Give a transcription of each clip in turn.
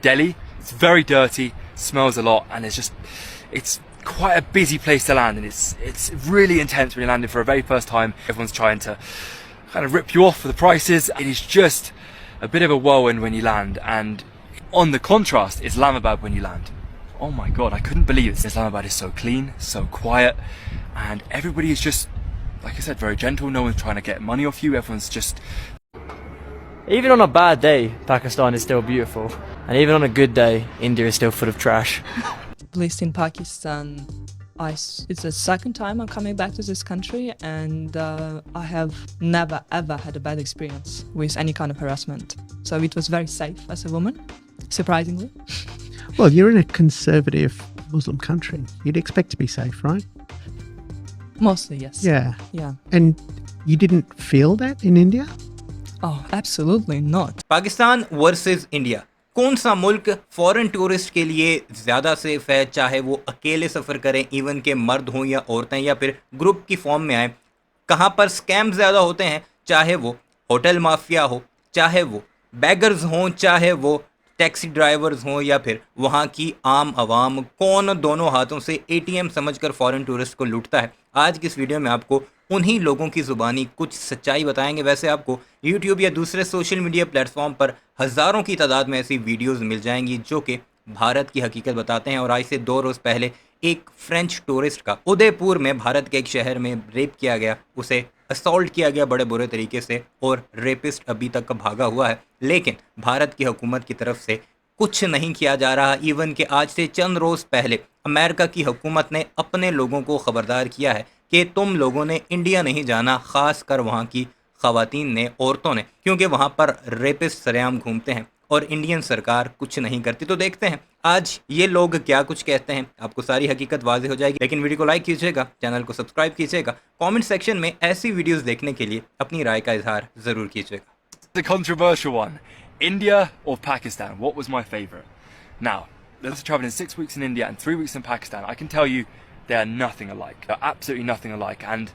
Delhi. It's very dirty, smells a lot, and it's quite a busy place to land, and it's really intense when you're landing for a very first time. Everyone's trying to kind of rip you off for the prices. It is just a bit of a whirlwind when you land, and on the contrast, Islamabad when you land. Oh my god, I couldn't believe it. Islamabad is so clean, so quiet, and everybody is just, like I said, very gentle. No one's trying to get money off you. Everyone's just... Even on a bad day, Pakistan is still beautiful. And even on a good day, India is still full of trash. At least in Pakistan, it's the second time I'm coming back to this country, and I have never ever had a bad experience with any kind of harassment. So it was very safe as a woman, surprisingly. Well, you're in a conservative Muslim country. You'd expect to be safe, right? Mostly, yes. Yeah. Yeah. And you didn't feel that in India? Oh, absolutely not. Pakistan versus India, कौन सा मुल्क foreign tourist के लिए ज़्यादा safe है, चाहे वो अकेले सफ़र करें, इवन के मर्द हों या औरतें, या फिर ग्रुप की फॉर्म में आए? कहाँ पर स्कैम ज़्यादा होते हैं, चाहे वो होटल माफिया हो, चाहे वो बैगर्स हों, चाहे वो टैक्सी ड्राइवर्स हों, या फिर वहाँ की आम आवाम? कौन दोनों हाथों से एटीएम समझकर फॉरेन टूरिस्ट को लूटता है? आज की इस वीडियो में आपको उन्हीं लोगों की ज़ुबानी कुछ सच्चाई बताएंगे। वैसे आपको यूट्यूब या दूसरे सोशल मीडिया प्लेटफॉर्म पर हज़ारों की तादाद में ऐसी वीडियोस मिल जाएंगी जो कि भारत की हकीकत बताते हैं। और आज से 2 रोज़ पहले एक फ्रेंच टूरिस्ट का उदयपुर में भारत के एक शहर में रेप किया गया, उसे असॉल्ट किया गया बड़े बुरे तरीके से, और रेपिस्ट अभी तक भागा हुआ है। लेकिन भारत की हुकूमत की तरफ से कुछ नहीं किया जा रहा। इवन कि आज से चंद रोज़ पहले अमेरिका की हुकूमत ने अपने लोगों को ख़बरदार किया है कि तुम लोगों ने इंडिया नहीं जाना, ख़ास कर वहाँ की ख़वातीन ने, औरतों ने, क्योंकि वहाँ पर रेपिस्ट सरेआम घूमते हैं और इंडियन सरकार कुछ नहीं करती। तो देखते हैं आज ये लोग क्या कुछ कहते हैं, आपको सारी हकीकत वाज़ेह हो जाएगी। लेकिन वीडियो को लाइक कीजिएगा, चैनल को सब्सक्राइब कीजिएगा, कमेंट सेक्शन में ऐसी वीडियोस देखने के लिए अपनी राय का इजहार ज़रूर कीजिएगा। The controversial one. India or Pakistan? What was my favorite? Now, let's travel in 6 weeks in India and 3 weeks in Pakistan. I can tell you they are nothing alike. They're absolutely nothing alike, and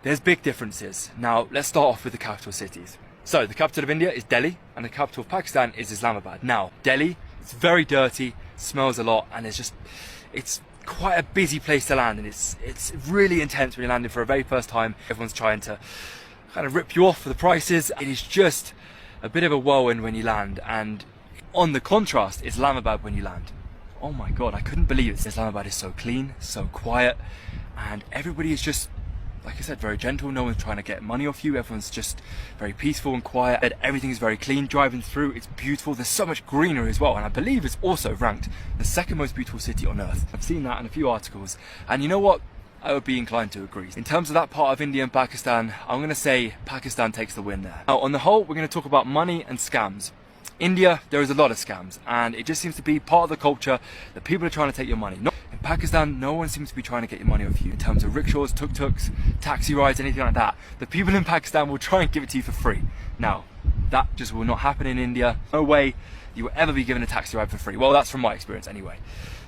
there's big differences. Now, let's start off with the capital cities. So, the capital of India is Delhi, and the capital of Pakistan is Islamabad. Now, Delhi, it's very dirty, smells a lot, and it's quite a busy place to land, and it's really intense when you're landing for a very first time. Everyone's trying to kind of rip you off for the prices. It is just a bit of a whirlwind when you land, and on the contrast, Islamabad when you land. Oh my god, I couldn't believe it. Islamabad is so clean, so quiet, and everybody is just, like I said, very gentle. No one's trying to get money off you. Everyone's just very peaceful and quiet, and everything is very clean. Driving through, it's beautiful. There's so much greenery as well, and I believe it's also ranked the second most beautiful city on earth. I've seen that in a few articles, and you know what? I would be inclined to agree. In terms of that part of India and Pakistan, I'm going to say Pakistan takes the win there. Now, on the whole, we're going to talk about money and scams. India, there is a lot of scams, and it just seems to be part of the culture that people are trying to take your money. In Pakistan, no one seems to be trying to get your money off you in terms of rickshaws, tuk-tuks, taxi rides, anything like that. The people in Pakistan will try and give it to you for free. Now, that just will not happen in India. No way you will ever be given a taxi ride for free. Well, that's from my experience anyway.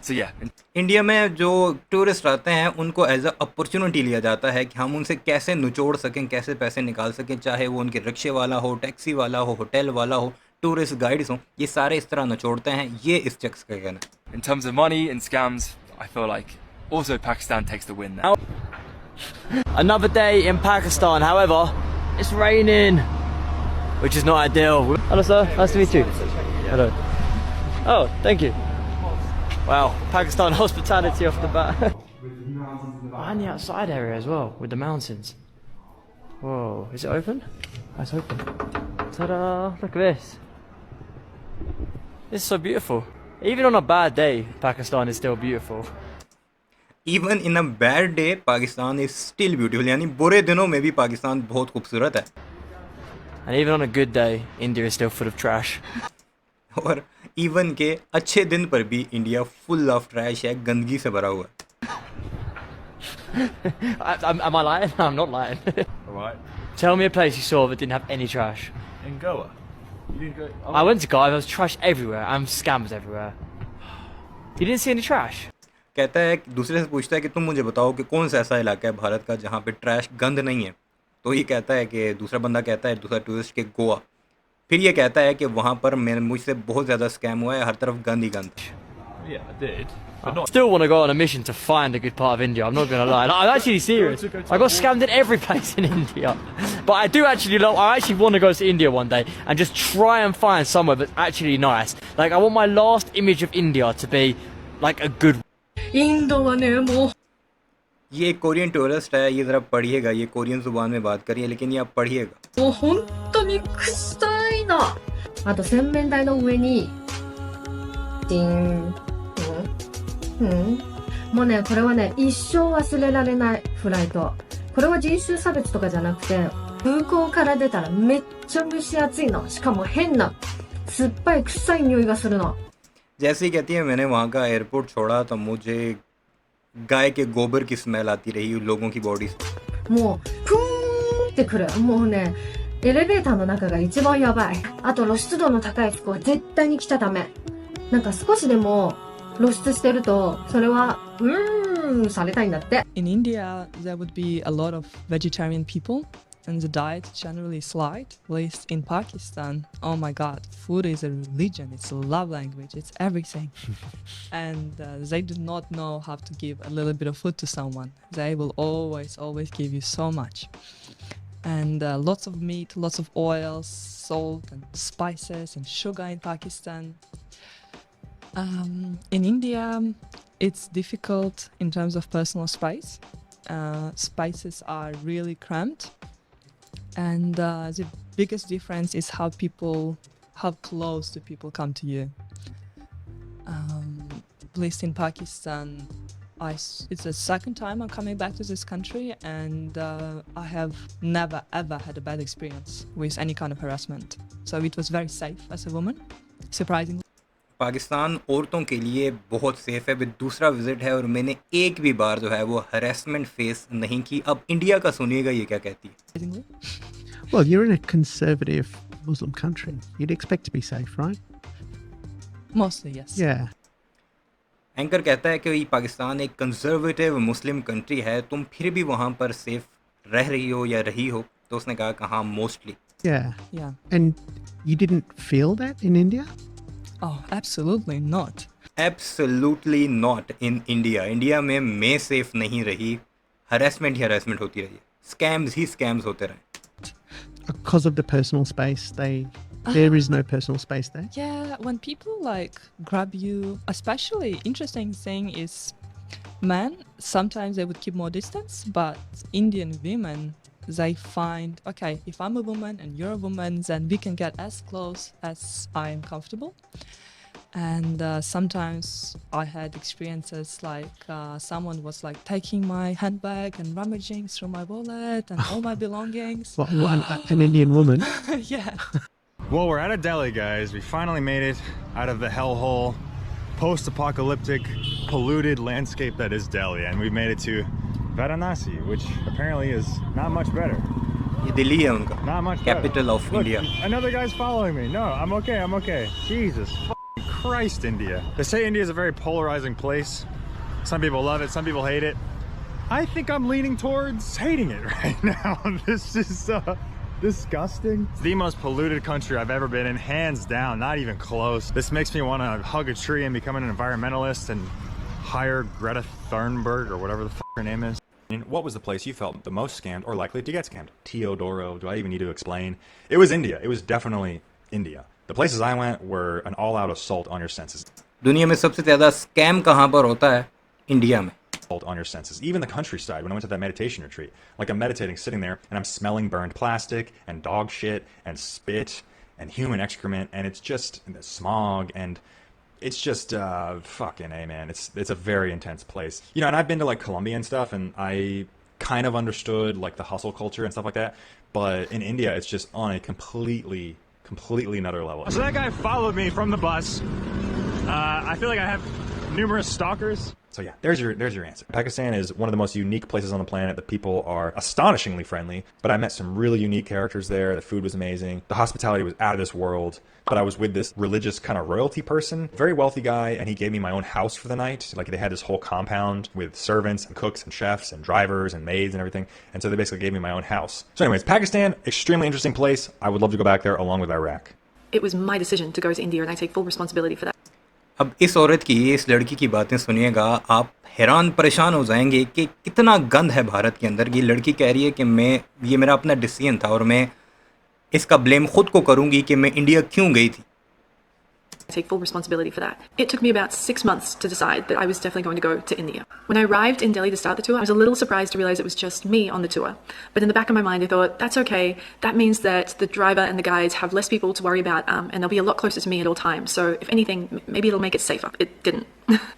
So yeah. India में जो tourist आते हैं उनको as a opportunity लिया जाता है कि हम उनसे कैसे निचोड़ सकें, कैसे पैसे निकाल सकें, चाहे वो उनके रिक्शे वाला हो, टैक्सी वाला हो, होटल वाला हो, टूरिस्ट गाइड्स हों, ये सारे इस तरह निचोड़ते हैं। ये इस शख्स का कहना है। In terms of money and scams, I feel like also Pakistan takes the win now. Another day in Pakistan, however, it's raining, which is not ideal. Hello sir, nice to meet you. Hello. Oh, thank you. Wow, Pakistan hospitality off the bat. And the outside area as well, with the mountains. Whoa, is it open? Oh, it's open. Ta-da, look at this. This is so beautiful. Even on a bad day, Pakistan is still beautiful. Even in a bad day, Pakistan is still beautiful. यानी बुरे दिनों में भी पाकिस्तान बहुत खूबसूरत है. And even on a good day, India is still full of trash. और even के अच्छे दिन पर भी इंडिया फुल ऑफ ट्रैश है, गंदगी से भरा हुआ है। Am I lying? No, I'm not lying. Alright. Tell me a place you saw that didn't have any trash. In Goa. You didn't go. Oh. I went to Goa, there was trash everywhere and scams everywhere. You didn't see any trash? कहता है, दूसरे से पूछता है कि तुम मुझे बताओ कि कौन सा ऐसा इलाका है भारत का जहाँ पे ट्रैश गंद नहीं है। तो ये कहता है कि दूसरा बंदा कहता है, दूसरा टूरिस्ट, के गोवा। फिर ये कहता है कि वहाँ पर मैं मुझसे बहुत ज़्यादा स्कैम हुआ है, हर तरफ गंद ही गंद। Yeah, I did. But I not. still want to go on a mission to find a good part of India. I'm not going to lie. I'm actually serious. I got scammed in every place in India. But I do actually love, I actually want to go to India one day and just try and find somewhere that's actually nice. Like, I want my last image of India to be like a good インドはね、もう ये एक Korean tourist है, ये ज़रा पढ़िएगा, ये Korean ज़ुबान में बात करिए, लेकिन ये आप पढ़िएगा। もう本当に臭いの。あと洗面台の上にチンもうね、これはね、一生忘れられないフライト。これは人種差別とかじゃなくて、空港から出たらめっちゃ蒸し暑いの。しかも変な酸っぱい臭い匂いがするの。 जैसे ही कहती है मैंने वहाँ का एयरपोर्ट छोड़ा तो मुझे गाय के गोबर की स्मेल आती रही लोगों की बॉडी से। もうプーンってくる。もうね、エレベーターの中が一番やばい。あと露出度の高い服は絶対に着ちゃダメ。なんか少しでも露出してると、それはされたいんだって。 In India, there would be a lot of vegetarian people, and the diet generally is light. At least in Pakistan, oh my God, food is a religion. It's a love language. It's everything. And they do not know how to give a little bit of food to someone. They will always give you so much. And lots of meat, lots of oils, salt and spices and sugar in Pakistan. In India, it's difficult in terms of personal space. Spaces are really cramped. And the biggest difference is how close do people come to you. At least in Pakistan, it's the second time I'm coming back to this country, and I have never ever had a bad experience with any kind of harassment. So it was very safe as a woman, surprisingly. Pakistan औरतों के लिए बहुत safe है, with दूसरा visit है और मैंने एक भी बार जो है वो हरेसमेंट फेस नहीं की। अब इंडिया का सुनिएगा ये क्या कहती है। Well, you're in a conservative Muslim country. You'd expect to be safe, right? Mostly, yes. Yeah. Anchor कहता है कि पाकिस्तान एक कंजर्वेटिव मुस्लिम कंट्री है, तुम फिर भी वहाँ पर सेफ रह रही हो या रही हो? तो उसने कहा कि हाँ, mostly. Yeah. Yeah. And you didn't feel that in India? Oh, absolutely not. Absolutely not in India. India में मैं सेफ नहीं रही, हरेसमेंट ही हरेसमेंट होती रही, स्कैम्स ही स्कैम्स होते रहे। Because of the personal space, there is no personal space there. Yeah, when people like grab you, especially interesting thing is men, sometimes they would keep more distance, but Indian women, they find, okay, if I'm a woman and you're a woman, then we can get as close as I am comfortable. And sometimes I had experiences like someone was like taking my handbag and rummaging through my wallet and all my belongings. What, an Indian woman? Yeah. Well, we're out of Delhi, guys. We finally made it out of the hellhole, post-apocalyptic, polluted landscape that is Delhi, and we made it to Varanasi, which apparently is not much better. ये दिल्ली है उनका, Not much capital better. Of Look, India. another guy's following me. No, I'm okay. I'm okay. Jesus fucking Christ, India. They say India is a very polarizing place. Some people love it. Some people hate it. I think I'm leaning towards hating it right now. This is disgusting. It's the most polluted country I've ever been in, hands down, not even close. This makes me want to hug a tree and become an environmentalist and hire Greta Thunberg or whatever the fuck her name is. And what was the place you felt the most scammed or likely to get scammed? Teodoro, do I even need to explain? It was India. It was definitely India. The places I went were an all-out assault on your senses. दुनिया में सबसे ज़्यादा scam कहाँ पर होता है? India में। Assault on your senses. Even the countryside, when I went to that meditation retreat. Like I'm meditating, sitting there, and I'm smelling burned plastic, and dog shit, and spit, and human excrement, and it's just and the smog, and it's just fucking A, man. It's a very intense place. You know, and I've been to like Colombia and stuff, and I kind of understood like the hustle culture and stuff like that. But in India, it's just on a completely another level. So that guy followed me from the bus. I feel like I have numerous stalkers. So yeah, there's your answer. Pakistan is one of the most unique places on the planet. The people are astonishingly friendly, but I met some really unique characters there. The food was amazing. The hospitality was out of this world. But I was with this religious kind of royalty person, very wealthy guy, and he gave me my own house for the night. Like they had this whole compound with servants and cooks and chefs and drivers and maids and everything. And so they basically gave me my own house. So anyways, Pakistan, extremely interesting place. I would love to go back there along with Iraq. it was my decision to go to India and I take full responsibility for that. अब इस औरत की, इस लड़की की बातें सुनिएगा, आप हैरान परेशान हो जाएंगे कि कितना गंद है भारत के अंदर। ये लड़की कह रही है कि ये मेरा अपना डिसीजन था और मैं इसका ब्लेम खुद को करूंगी कि मैं इंडिया क्यों गई थी। Take full responsibility for that. It took me about 6 months to decide that I was definitely going to go to India. When I arrived in Delhi to start the tour, I was a little surprised to realize it was just me on the tour. But in the back of my mind, I thought, that's okay. That means that the driver and the guides have less people to worry about, and they'll be a lot closer to me at all times. So if anything, maybe it'll make it safer. It didn't.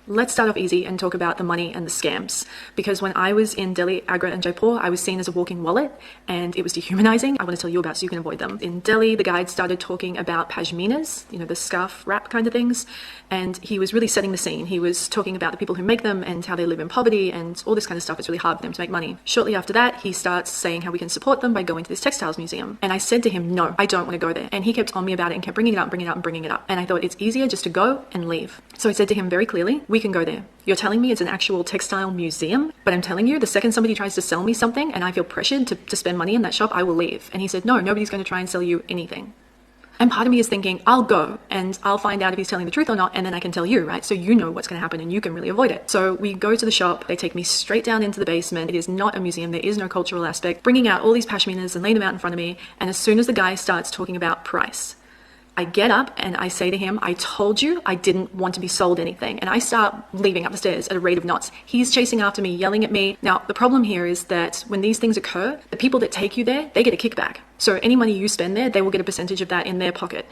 Let's start off easy and talk about the money and the scams. Because when I was in Delhi, Agra and Jaipur, I was seen as a walking wallet and it was dehumanizing. I want to tell you about so you can avoid them. In Delhi, the guide started talking about pashminas, the scarf wrap kind of things. And he was really setting the scene. He was talking about the people who make them and how they live in poverty and all this kind of stuff. It's really hard for them to make money. Shortly after that, he starts saying how we can support them by going to this textiles museum. And I said to him, no, I don't want to go there. And he kept on me about it and kept bringing it up, bringing it up, and bringing it up. And I thought it's easier just to go and leave. So I said to him very clearly, we can go there. You're telling me it's an actual textile museum, but I'm telling you, the second somebody tries to sell me something and I feel pressured to spend money in that shop, I will leave. And he said, no, nobody's going to try and sell you anything. And part of me is thinking, I'll go and I'll find out if he's telling the truth or not, and then I can tell you, right? So you know what's going to happen and you can really avoid it. So we go to the shop, they take me straight down into the basement. It is not a museum, there is no cultural aspect. Bringing out all these pashminas and laying them out in front of me, and as soon as the guy starts talking about price, I get up and I say to him, I told you I didn't want to be sold anything. And I start leaving up the stairs at a rate of knots. He's chasing after me, yelling at me. Now, the problem here is that when these things occur, the people that take you there, they get a kickback. So any money you spend there, they will get a percentage of that in their pocket.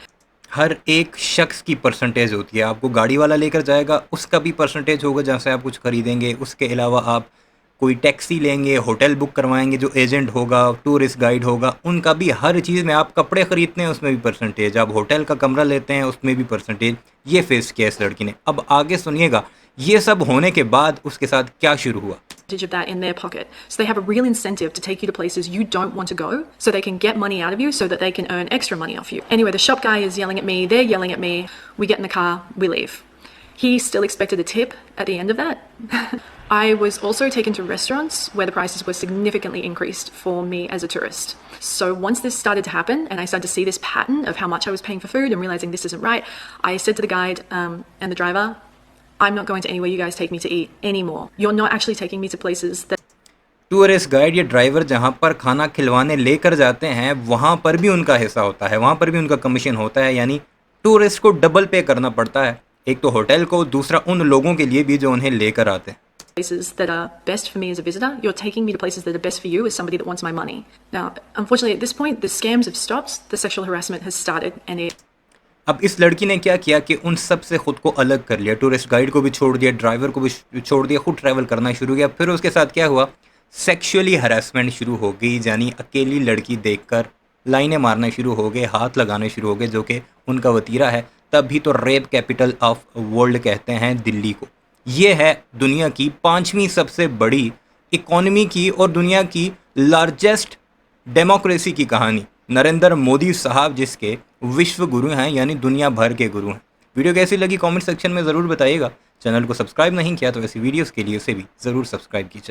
हर एक शख्स की percentage होती है। आपको गाड़ी वाला लेकर जाएगा, उसका भी परसेंटेज होगा जहाँ से आप कुछ खरीदेंगे। उसके अलावा आप कोई टैक्सी लेंगे, होटल बुक करवाएंगे, जो एजेंट होगा, टूरिस्ट गाइड होगा, उनका भी हर चीज़ में। आप कपड़े खरीदते हैं उसमें भी परसेंटेज, आप होटल का कमरा लेते हैं उसमें भी परसेंटेज। ये फेस किया इस लड़की ने। अब आगे सुनिएगा, ये सब होने के बाद उसके साथ क्या शुरू हुआ। Of that in their pocket. So they have a real incentive to take you to places you don't want to go so they can get money out of you so that they can earn extra money off you. Anyway, the shop guy is yelling at me, they're yelling at me, we get in the car, we leave. He still expected a tip at the end of that. I was also taken to restaurants where the prices were significantly increased for me as a tourist. So once this started to happen and I started to see this pattern of how much I was paying for food and realizing this isn't right, I said to the guide and the driver, I'm not going to anywhere you guys take me to eat anymore. You're not actually taking me to places that... tourist guide या driver जहाँ पर खाना खिलवाने लेकर जाते हैं, वहाँ पर भी उनका हिस्सा होता है, वहाँ पर भी उनका कमीशन होता है। यानी टूरिस्ट को डबल पे करना पड़ता है, एक तो होटल को, दूसरा उन लोगों के लिए भी जो उन्हें लेकर आते हैं। Places that are best for me as a visitor, you're taking me to places that are best for you as somebody that wants my money. Now, unfortunately, at this point, the scams have stopped, the sexual harassment has started, and it... अब इस लड़की ने क्या किया कि उन सब से खुद को अलग कर लिया। टूरिस्ट गाइड को भी छोड़ दिया, ड्राइवर को भी छोड़ दिया, खुद ट्रैवल करना शुरू किया। फिर उसके साथ क्या हुआ, सेक्सुअली हरासमेंट शुरू हो गई। यानी अकेली लड़की देखकर लाइनें मारना शुरू हो गए, हाथ लगाने शुरू हो गए, जो कि उनका वतीरा है। तभी तो रेप कैपिटल ऑफ वर्ल्ड कहते हैं दिल्ली को। ये है दुनिया की 5वीं सबसे बड़ी इकोनॉमी की और दुनिया की लार्जेस्ट डेमोक्रेसी की कहानी। नरेंद्र मोदी साहब जिसके विश्व गुरु हैं, यानी दुनिया भर के गुरु हैं। वीडियो कैसी लगी कमेंट सेक्शन में ज़रूर बताइएगा। चैनल को सब्सक्राइब नहीं किया तो ऐसी वीडियोस के लिए उसे भी ज़रूर सब्सक्राइब कीजिए।